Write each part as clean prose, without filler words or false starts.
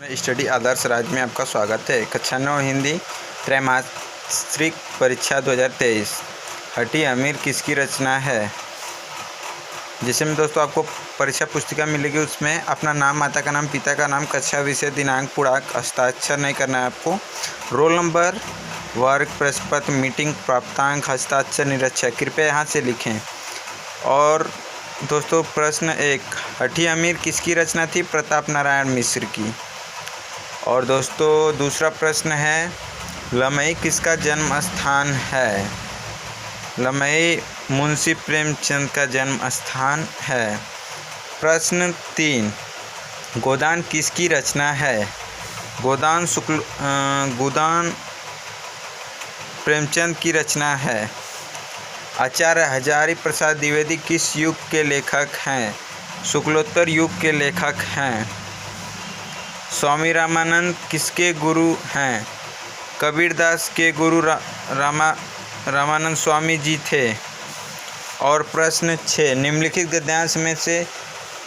Study आदर्श राज्य में आपका स्वागत है। कक्षा 9 हिंदी त्रैमासिक परीक्षा 2023। हठी अमीर किसकी रचना है। जिसमें दोस्तों आपको परीक्षा पुस्तिका मिलेगी, उसमें अपना नाम, माता का नाम, पिता का नाम, कक्षा, विषय, दिनांक, पूर्णांक, हस्ताक्षर नहीं करना है आपको। रोल नंबर, वर्ग, प्रश्न पत्र, मीटिंग, प्राप्तांक, हस्ताक्षर, निरीक्षक कृपया यहाँ से लिखें। और दोस्तों प्रश्न 1, हठी अमीर किसकी रचना थी? प्रताप नारायण मिश्र की। और दोस्तों दूसरा प्रश्न है, लमई किसका जन्म स्थान है? लमई मुंशी प्रेमचंद का जन्म स्थान है। प्रश्न 3, गोदान किसकी रचना है? गोदान प्रेमचंद की रचना है। आचार्य हजारी प्रसाद द्विवेदी किस युग के लेखक हैं? शुक्लोत्तर युग के लेखक हैं। स्वामी रामानंद किसके गुरु हैं? कबीरदास के गुरु रामानंद स्वामी जी थे। और प्रश्न 6, निम्नलिखित गद्यांश में से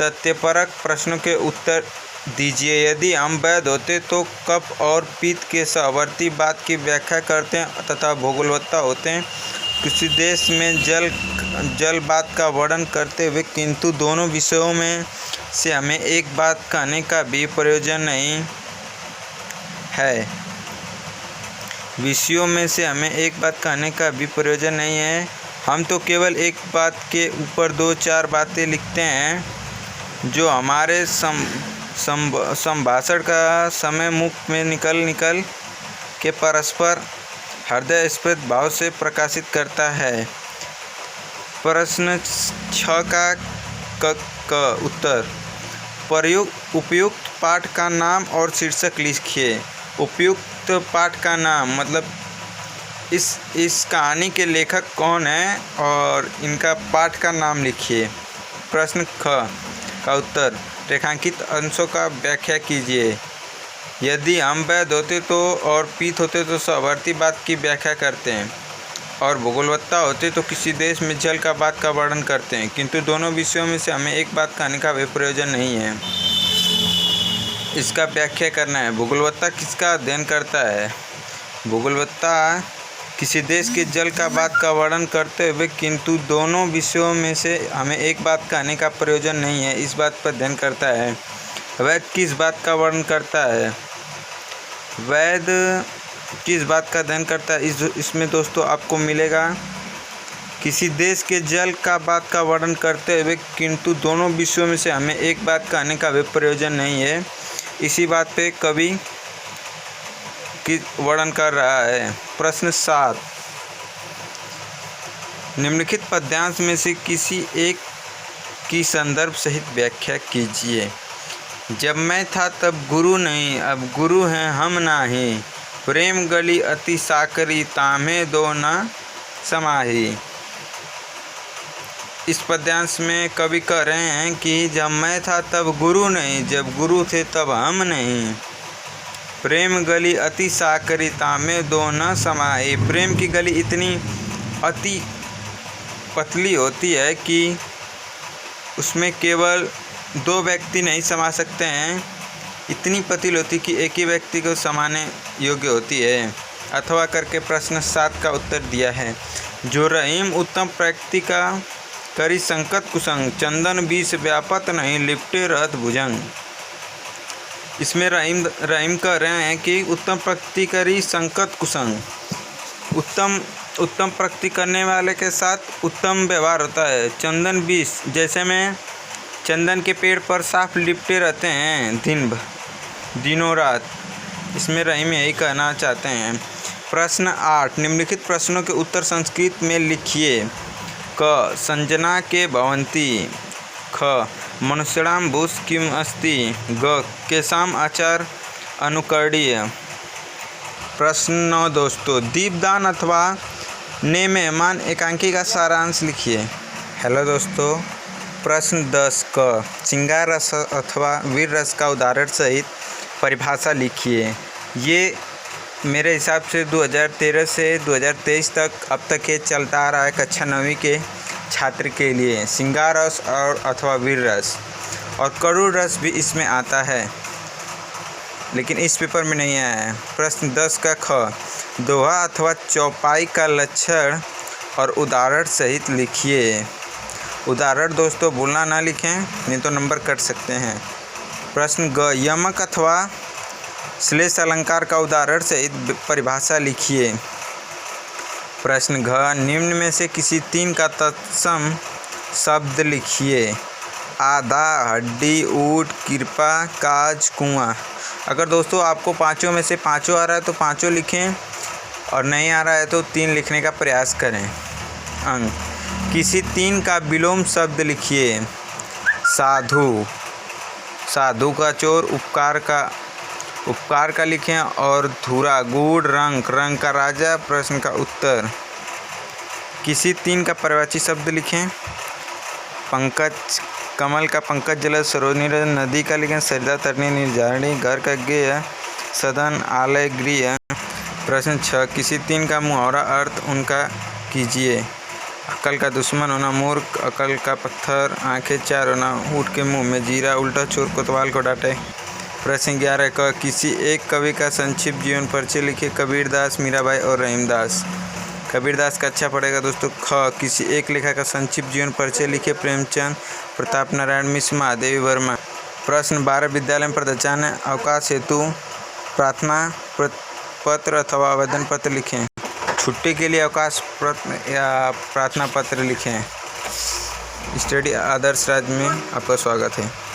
तथ्यपरक प्रश्नों के उत्तर दीजिए। यदि हम वैध होते तो कफ और पित्त के सहवर्ती बात की व्याख्या करते हैं तथा भूगोलवत्ता होते हैं। किसी देश में जल बात का वर्णन करते हुए किंतु दोनों विषयों में से हमें एक बात कहने का भी प्रयोजन नहीं है। विषयों में से हमें एक बात कहने का भी प्रयोजन नहीं है। हम तो केवल एक बात के ऊपर 2-4 बातें लिखते हैं जो हमारे संभाषण का समय मुख में निकल के परस्पर हृदयस्पर्शी भाव से प्रकाशित करता है। प्रश्न 6 का उत्तर, उपयुक्त पाठ का नाम और शीर्षक लिखिए। उपयुक्त पाठ का नाम मतलब इस कहानी के लेखक कौन हैं और इनका पाठ का नाम लिखिए। प्रश्न 6 का उत्तर, रेखांकित अंशों का व्याख्या कीजिए। यदि हम वैध होते तो और पीत होते तो सहवर्ती बात की व्याख्या करते हैं और भूगोलवत्ता होते तो किसी देश में जल का बात का वर्णन करते हैं, किंतु दोनों विषयों में से हमें एक बात कहने का भी प्रयोजन नहीं है। इसका व्याख्या करना है। भूगोलवत्ता किसका अध्ययन करता है? भूगोलवत्ता किसी देश के जल का बात का वर्णन करते हुए किंतु दोनों विषयों में से हमें एक बात कहने का प्रयोजन नहीं है, इस बात पर अध्ययन करता है। वैध किस बात का वर्णन करता है? वैध किस बात का अध्ययन करता है? इसमें दोस्तों आपको मिलेगा, किसी देश के जल का बात का वर्णन करते हुए किंतु दोनों विषयों में से हमें एक बात कहने का भी प्रयोजन नहीं है, इसी बात पे कवि की वर्णन कर रहा है। प्रश्न 7, निम्नलिखित पद्यांश में से किसी एक की संदर्भ सहित व्याख्या कीजिए। जब मैं था तब गुरु नहीं, अब गुरु हैं हम नाही। प्रेम गली अति साकरी, तामे दो न समाही। इस पद्यांश में कवि कह रहे हैं कि जब मैं था तब गुरु नहीं, जब गुरु थे तब हम नहीं। प्रेम गली अति साकरी, तामे दो न समाही। प्रेम की गली इतनी अति पतली होती है कि उसमें केवल 2 व्यक्ति नहीं समा सकते हैं। इतनी पतली होती कि एक ही व्यक्ति को समाने योग्य होती है। अथवा करके प्रश्न 7 का उत्तर दिया है। जो रहीम उत्तम प्रकृति का करी संकट कुसंग, चंदन बीस व्यापत नहीं, लिपटे रहत भुजंग। इसमें रहीम कह रहे हैं कि उत्तम प्रकृति करी संकट कुसंग। उत्तम प्रकृति करने वाले के साथ उत्तम व्यवहार होता है। चंदन बीस, जैसे में चंदन के पेड़ पर साफ लिपटे रहते हैं दिनों रात। इसमें रहीम यही कहना चाहते हैं। प्रश्न 8, निम्नलिखित प्रश्नों के उत्तर संस्कृत में लिखिए। क, संजना के भवन्ति। ख, मनुष्याणां भूष किम अस्ति। ग, केषाम् आचार अनुकरणीय। प्रश्न 9 दोस्तों, दीपदान अथवा ने मेहमान एकांकी का सारांश लिखिए। हेलो दोस्तों, प्रश्न 10 क, श्रृंगार रस अथवा वीर रस का उदाहरण सहित परिभाषा लिखिए। ये मेरे हिसाब से 2013 से 2023 तक अब तक ये चलता आ रहा है कक्षा 9वीं के छात्र के लिए। श्रृंगार रस और अथवा वीर रस और करुण रस भी इसमें आता है। लेकिन इस पेपर में नहीं आया है। प्रश्न 10 का ख, दोहा अथवा चौपाई का लक्षण और उदाहरण सहित लिखिए। उदाहरण दोस्तों भूलना ना लिखें, नहीं तो नंबर कट सकते हैं। प्रश्न ग, यमक अथवा श्लेष अलंकार का उदाहरण सहित परिभाषा लिखिए। प्रश्न घ, निम्न में से किसी 3 का तत्सम शब्द लिखिए। आधा, हड्डी, ऊँट, कृपा, काज, कुआं। अगर दोस्तों आपको पाँचों में से पाँचों आ रहा है तो पाँचों लिखें, और नहीं आ रहा है तो 3 लिखने का प्रयास करें। अंक, किसी 3 का विलोम शब्द लिखिए। साधु, साधु का चोर, उपकार का लिखें, और धुरा, गुड़, रंग का राजा। प्रश्न का उत्तर, किसी 3 का पर्यायवाची शब्द लिखें। पंकज, कमल का पंकज, जलद, सरोजनी, नदी का लिखें। सरिता, तरनी, निर्झरणी, घर का गेय, सदन, आलय, गृह। प्रश्न 6, किसी 3 का मुहावरा अर्थ उनका कीजिए। अकल का दुश्मन होना, मूर्ख, अकल का पत्थर, आंखें 4 होना, ऊँट के मुंह में जीरा, उल्टा चोर कोतवाल को डांटे। प्रश्न 11 का, किसी एक कवि का संक्षिप्त जीवन परिचय लिखिए। कबीरदास, मीराबाई और रहीमदास। कबीरदास का अच्छा पड़ेगा दोस्तों। ख, किसी एक लेखक का संक्षिप्त जीवन परिचय लिखिए। प्रेमचंद, प्रताप नारायण मिश्र, महादेवी वर्मा। प्रश्न 12, विद्यालय में प्रदर्शन अवकाश हेतु प्रार्थना पत्र अथवा आवेदन पत्र लिखें। छुट्टी के लिए अवकाश पत्र या प्रार्थना पत्र लिखें। स्टडी आदर्श राज्य में आपका स्वागत है।